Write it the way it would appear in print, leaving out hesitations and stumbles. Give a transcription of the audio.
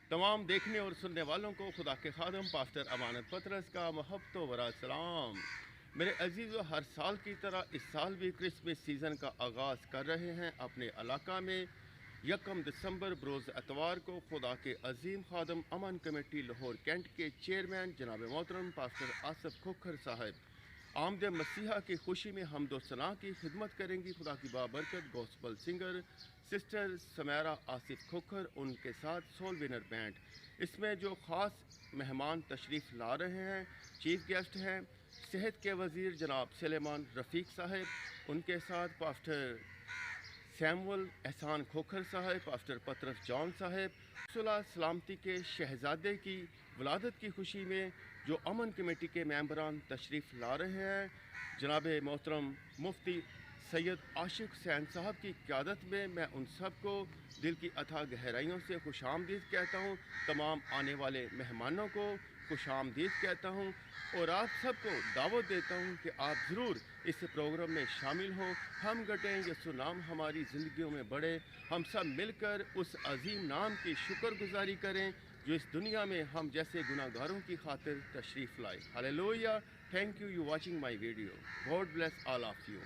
तमाम देखने और सुनने वालों को खुदा के खादम पास्टर अमानत पतरस का मोहब्बत व सलाम। मेरे अजीज़ों, हर साल की तरह इस साल भी क्रिसमस सीज़न का आगाज़ कर रहे हैं। अपने इलाका में 1 दिसंबर बरोज़ एतवार को खुदा के अजीम खादम अमन कमेटी लाहौर कैंट के चेयरमैन जनाब मोहतरम पास्टर आसफ खोखर साहब आमद मसीहा की खुशी में हमदो सना की खिदमत करेंगी। खुदा की बाबरकत gospel singer sister Samaira Asif Khokhar, उनके साथ सोल विनर बैंड। इसमें जो ख़ास मेहमान तशरीफ़ ला रहे हैं, चीफ गेस्ट हैं सेहत के वज़ीर जनाब सलेमान रफ़ीक साहब, उनके साथ पास्टर सैमुअल एहसान खोखर साहब, पास्टर पतरस जॉन साहब। सुलह सलामती के शहजादे की वलादत की खुशी में जो अमन कमेटी के मेंबरान तशरीफ़ ला रहे हैं, जनाब मोहतरम मुफ्ती सैयद आशिक हुसैन साहब की क़यादत में, मैं उन सब को दिल की अथाह गहराइयों से खुशामदीद कहता हूँ। तमाम आने वाले मेहमानों को खुशामदीद कहता हूँ और आप सबको दावत देता हूँ कि आप ज़रूर इस प्रोग्राम में शामिल हों। हम गटें यसु नाम हमारी ज़िंदगियों में बढ़े। हम सब मिलकर उस अजीम नाम की शुक्रगुजारी करें जो इस दुनिया में हम जैसे गुनाहगारों की खातिर तशरीफ़ लाए। Hallelujah. Thank you watching my video. God bless all of you.